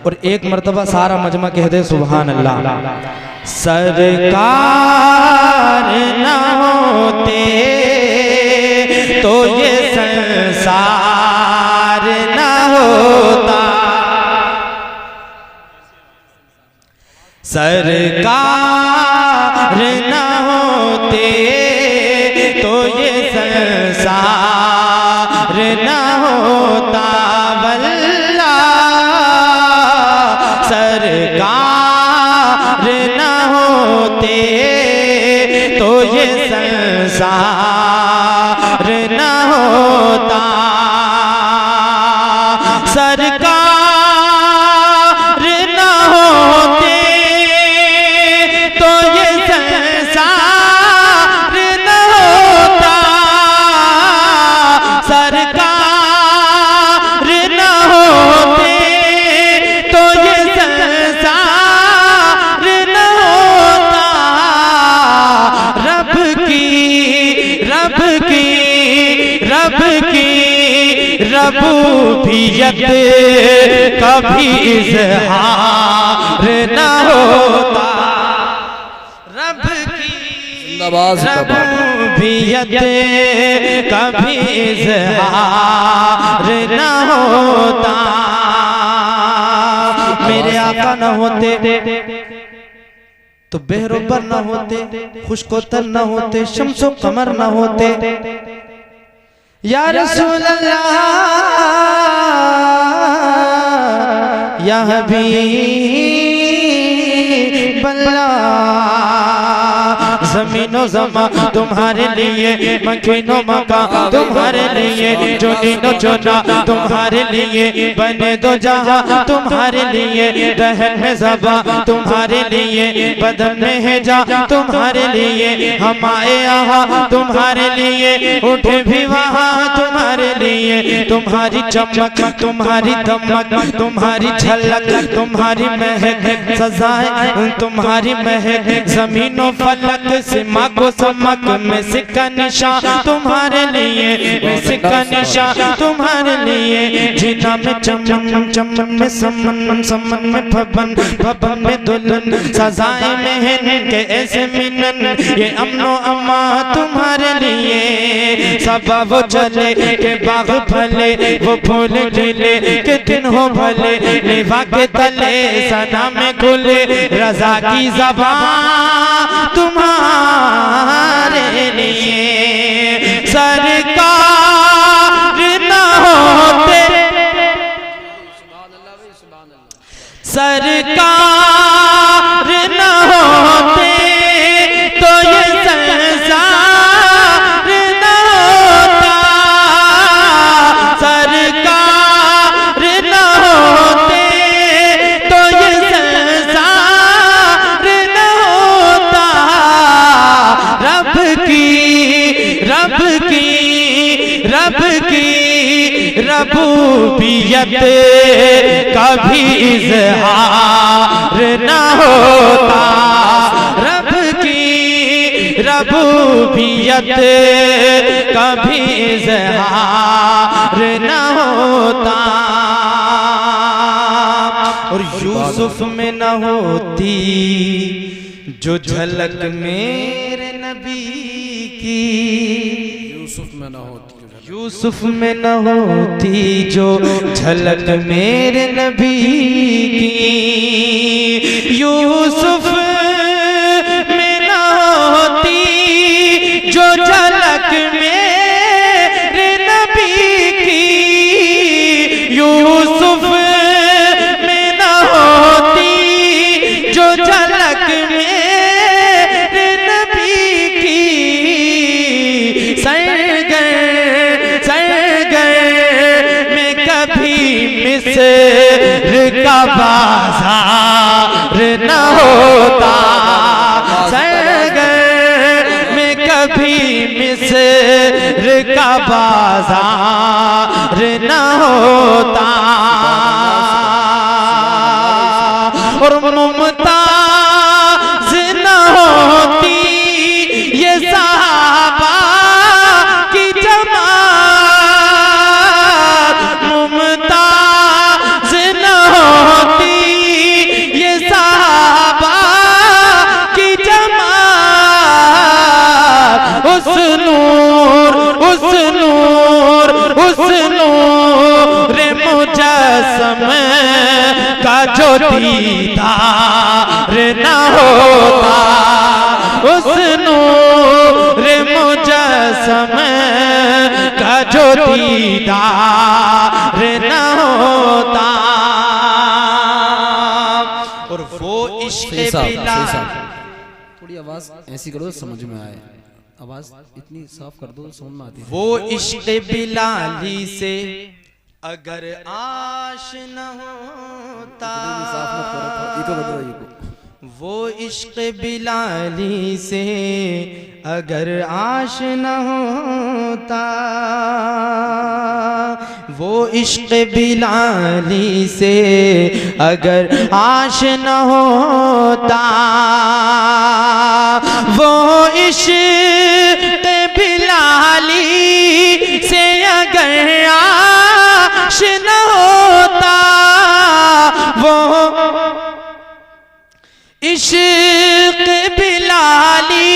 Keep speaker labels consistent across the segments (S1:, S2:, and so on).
S1: और एक मर्तबा सारा मजमा कह दे सुभान अल्लाह। सरकार न होते तो ये संसार न होता, सरकार न होते तो ये संसार न होता, वल्लाह सरकार न होते तो ये संसार न होता, सरकार न होते तो ये संसार न होता, सरकार न होते तो ये संसार न होता, रब की रबूबियत कभी इज़हार न होता, रब की रबूबियत कभी इज़हार न होता। मेरे आका न होते तो बेहरोबर न होते, खुशकोतर न होते, शम्सो कमर न होते, या रसूल अल्लाह या हबीब अल्लाह, ज़मीनो ज़मा तुम्हारे लिए, मकीनो मका तुम्हारे लिए, जोनीनो जोना तुम्हारे लिए, बने दो जहां तुम्हारे लिए, दहन में ज़बा तुम्हारे लिए, बदन में है जा तुम्हारे लिए, हम आए यहाँ तुम्हारे लिए, उठे भी वहाँ तुम्हारे लिए, तुम्हारी चमक तुम्हारी दमक तुम्हारी झलक तुम्हारी महक सजाए तुम्हारी महक, ज़मीनो फलक सिमा को समक में सिक्का निशान तुम्हारे लिए, में सिक्का निशान तुम्हारे लिए, जीना में चमन चमन में समन समन में भवन भवन में दुल्हन, सजाए महन के ऐसे मिलन, ये अमनो अम्मा तुम्हारे लिए, सबा वो चले के बाग भले, वो फूल खिले के दिन हो भले, लेवा के तले सना में खुले, रजा की ज़बान तुम्हारे लिए, सरकार न होते, सरकार न होते तो ये संसार न होता, सरकार न होते तो ये संसार न होता, रब की रबूबियत कभी इज़हार न होता, रब की रबूबियत कभी इज़हार न होता। और यूसुफ में न होती जो झलक मेरे नबी की, यूसुफ में न होती, यूसुफ में न होती जो झलक मेरे नबी की, यूसुफ में न होती जो झलक मेरे नबी की, यूसुफ में न होती जो झलक मेरे नबी की, मिस्र का बाजार न होता, सरगर में कभी मिस्र का बाजार न होता, और मुमताज न होती ये सहाबा की जमात, मुमताज न होती जो दीदार न होता, उस नूर मुजस्सम का जो दीदार न होता। और वो इश्क़ बिलाल,
S2: थोड़ी आवाज ऐसी करो समझ में आए, आवाज इतनी साफ कर दो समझ में आती है।
S1: वो इश्क़ बिलाली से अगर आश न होता, वो इश्क़ बिलाली से अगर आश न होता, वो इश्क़ बिलाली से अगर आश न होता, वो इश्क़ बिलाली से अगर आश न होता, वो इश्क़ बिलाली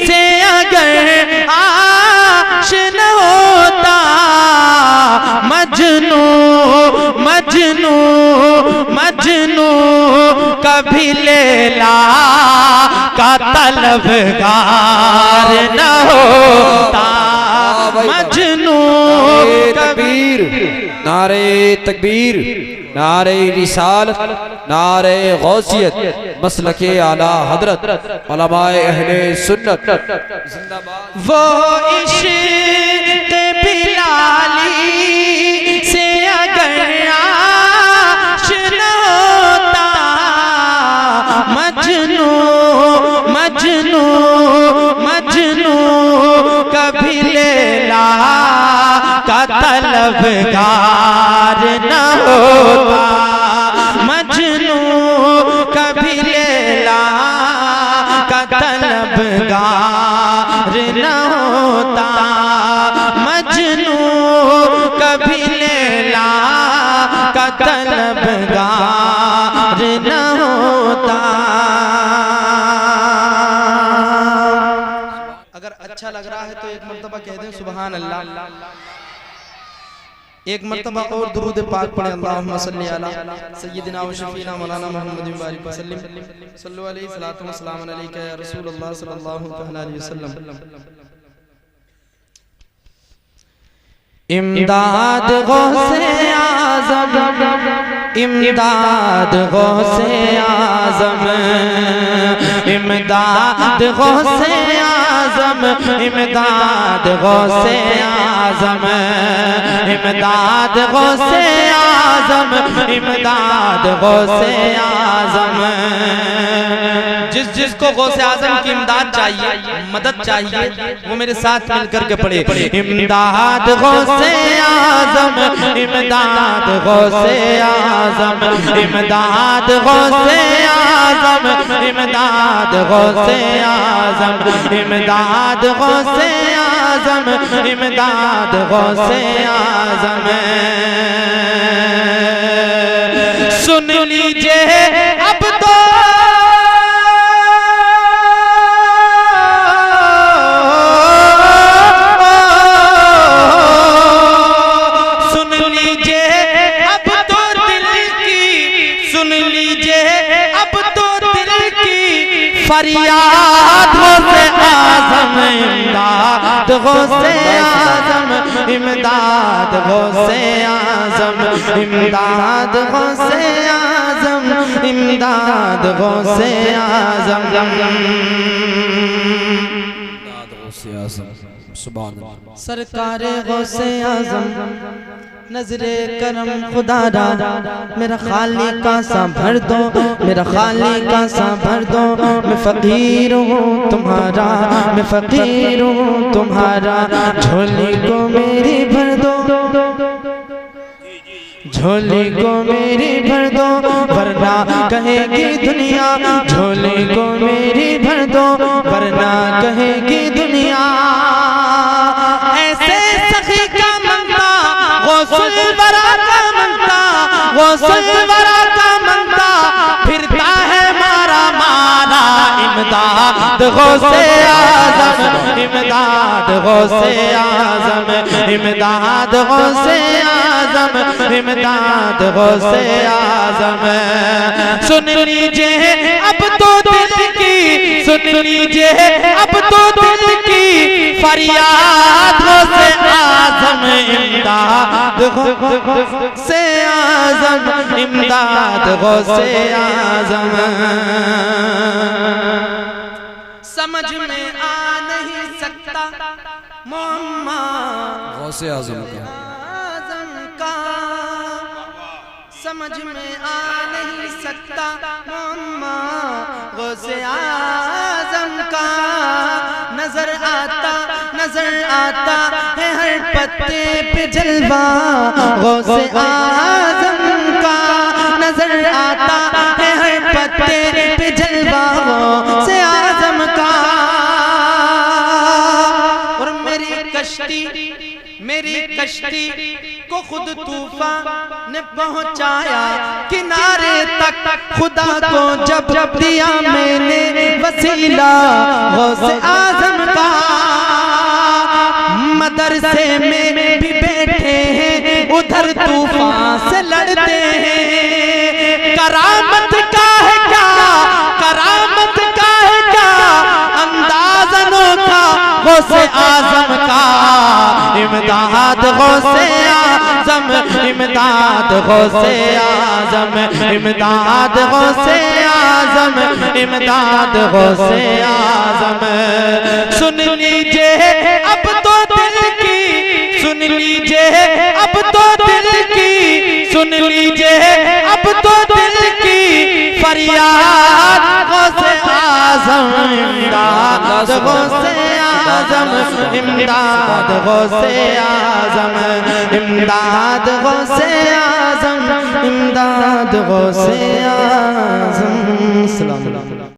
S1: से अगर आश न होता, मजनू मजनू मजनू कभी लैला का तलबगार न होता। मजनू
S2: तकबीर, नारे तकबीर, नारे रिसालत, नारे गौसियत, मसलके आला हजरत, उलमाए अहले सुन्नत जिंदाबाद।
S1: वो इश्क़ बिलाली से अगर आश न होता, मजनू मजनू मजनू कभी लैला का तलबगार न होता, मजनू कभी लैला का तलबगार न होता, मजनू कभी लैला का तलबगार न होता। अगर अच्छा लग रहा है तो एक मर्तबा कह दें सुभान अल्लाह। एक मर्तबा और दुरूद पाक पढ़े, अल्लाहुम्मा सल्ली अला सय्यिदिना व शफीना मौलाना मुहम्मद बारिक वसल्लम, सल्लु अलैहि सलातु व सलाम अलैका या रसूलल्लाह सल्लल्लाहु अलैहि वसल्लम। इमदाद गौसे आज़म, इमदाद गौसे आज़म, इमदाद गौसे आज़म, इमदाद गौसे आज़म, इमदाद गौसे आज़म, इमदाद गौसे आज़म। जिस जिसको गौसे आज़म की इमदाद चाहिए, मदद चाहिए, वो मेरे साथ मिलकर के पढ़े। इमदाद गौसे आज़म, इमदाद गौसे आज़म, इमदाद गौसे आज़म, इमदाद गौसे आज़म, इमदाद गौसे आज़म, इमदाद गौसे आज़म। सुन लीजिए अब तो फरियाद गौसे आज़म, इमदाद गौसे आज़म, इमदाद गौसे आज़म, इमदाद गौसे आज़म, इमदाद गौसे आज़म। सरकारे गौसे आज़म, नजरे करम खुदारा, मेरा खाली का सा भर दो, मेरा खाली का सा भर दो। मैं फकीर हूँ तुम्हारा, मैं फकीर हूँ तुम्हारा, झोली को मेरी भर दो, झोली को मेरी भर दो, वरना कहेगी दुनिया, झोली को मेरी भर दो, वरना कहेगी दुनिया। ऐसे सखी का मंगता, गौसुल वरा का मंगता, गौसुल वरा का मंगता, फिरता है मारा मारा, इमदाद गौसे आजम, इमदाद गौसे आजम, इमदाद गौसे आजम, इमदाद गौसे आजम। सुन लीजिए अब तो दिल की, सुन लीजिए अब तो दिल की फरियाद गौसे आजम, इमदाद गौसे आजम, इमदाद गौसे आजम। समझ में आ नहीं सकता मोहम्मद
S2: गौसे आजम
S1: का, समझ में आ नहीं सकता मोहम्मद गौसे आजम का। नजर आता है हर पत्ते पे जलवा गौसे आजम का, नजर आता है हर पत्ते पे जलवा गौसे आजम का। और मेरी कश्ती को खुद तूफान ने पहुंचाया किनारे तक, खुदा को जब दिया मैंने वसीला गौसे आजम का। मदरसे में भी बैठे हैं उधर तूफान से लड़ते हैं। करामत का है क्या, करामत का है क्या अंदाज़ अनोखा गौसे आजम का। इमदाद गौसे आजम, इमदाद गौसे आजम, इमदाद गौसे आजम, इमदाद गौसे आजम। सुन लीजिए अब तो दिल की, सुन लीजिए अब तो दिल की, सुन लीजिए अब तो दिल की फरियाद गौसे आजम, इमदाद गौसे आजम, इमदाद गौसे आजम, इमदाद गौसे आजम, इमदाद गौसे आजम।